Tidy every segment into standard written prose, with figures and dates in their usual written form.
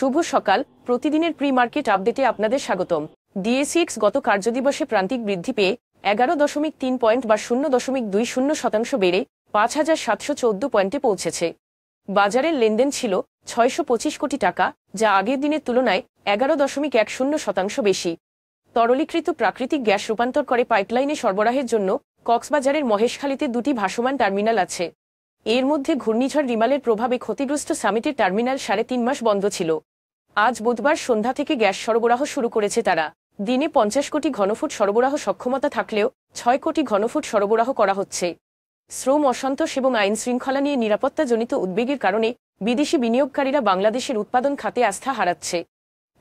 শুভ সকাল। প্রতিদিনের pre market আপডেটে আপনাদের স্বাগতম। ডিএসইএক্স গত কার্যদিবসে প্রান্তিক বৃদ্ধি পেয়ে 11.3 পয়েন্ট বা 0.20% বেড়ে 5,714 পয়েন্টে পৌঁছেছে। বাজারের লেনদেন ছিল 625 কোটি টাকা, যা আগের দিনের তুলনায় 11.10% বেশি। তরলীকৃত প্রাকৃতিক গ্যাস রূপান্তর করে পাইপলাইনে সরবরাহের জন্য কক্সবাজারের মহেশখালীতে দুটি ভাসমান টার্মিনাল আছে। এর মধ্যে ঘূর্ণিঝড় রিমালের প্রভাবে ক্ষতিগ্রস্ত সামিটের টার্মিনাল 3.5 মাস বন্ধ ছিল। আজ বুধবার সন্ধ্যা থেকে গ্যাস সরবরাহ শুরু করেছে তারা। দিনে 50 কোটি ঘনফুট সরবরাহ সক্ষমতা থাকলেও 6 কোটি ঘনফুট সরবরাহ করা হচ্ছে। শ্রম অসন্তোষ এবং আইন শৃঙ্খলা নিয়ে নিরাপত্তাজনিত উদ্বেগের কারণে বিদেশি বিনিয়োগকারীরা বাংলাদেশের উৎপাদন খাতে আস্থা হারাচ্ছে।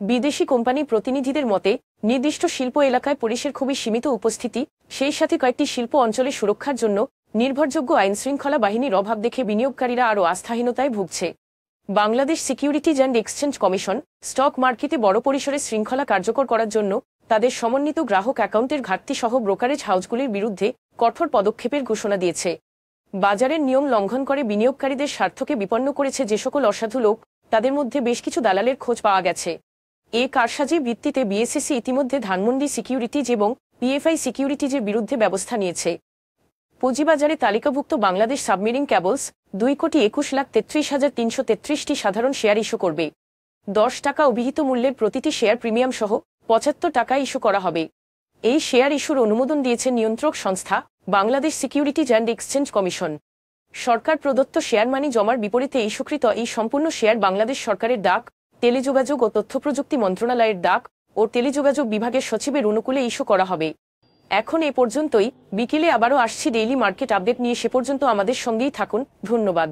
বিদেশি কোম্পানি প্রতিনিধিদের মতে, নির্দিষ্ট শিল্প এলাকায় পুলিশের খুবই সীমিত উপস্থিতি, সেই সাথে কয়েকটি শিল্প অঞ্চলে সুরক্ষার জন্য নির্ভরযোগ্য আইনশৃঙ্খলা বাহিনীর অভাব দেখে বিনিয়োগকারীরা আরও আস্থাহীনতায় ভুগছে। Bangladesh securities and exchange commission stock মার্কেটে বড় পরিসরে শৃঙ্খলা কার্যকর করার জন্য তাদের সমন্বিত গ্রাহক অ্যাকাউন্টের ঘাটতি সহ ব্রোকারেজ হাউসগুলির বিরুদ্ধে কঠোর পদক্ষেপের ঘোষণা দিয়েছে। বাজারের নিয়ম লঙ্ঘন করে বিনিয়োগকারীদের স্বার্থকে বিপন্ন করেছে যে সকল অসাধু লোক, তাদের মধ্যে বেশ কিছু দালালের খোঁজ পাওয়া গেছে। এ কারসাজির ভিত্তিতে বিএসইসি ইতিমধ্যে ধানমন্ডি সিকিউরিটিজ এবং পিএফআই সিকিউরিটিজের বিরুদ্ধে ব্যবস্থা নিয়েছে। পুঁজিবাজারে তালিকাভুক্ত বাংলাদেশ সাবমেরিন ক্যাবলস 2,21,33,333টি সাধারণ শেয়ার ইস্যু করবে। 10 টাকা অভিহিত মূল্যের প্রতিটি শেয়ার প্রিমিয়াম সহ 75 টাকা ইস্যু করা হবে। এই শেয়ার ইস্যুর অনুমোদন দিয়েছে নিয়ন্ত্রক সংস্থা Bangladesh securities and exchange commission. সরকার প্রদত্ত শেয়ার মানি জমার বিপরীতে ইস্যুকৃত এই সম্পূর্ণ শেয়ার বাংলাদেশ সরকারের ডাক, টেলিযোগাযোগ ও তথ্যপ্রযুক্তি মন্ত্রণালয়ের ডাক ও টেলিযোগাযোগ বিভাগের সচিবের অনুকূলে ইস্যু করা হবে। এখন এ পর্যন্তই। বিকেলে আবারও আসছি ডেইলি মার্কেট আপডেট নিয়ে। সে পর্যন্ত আমাদের সঙ্গেই থাকুন। ধন্যবাদ।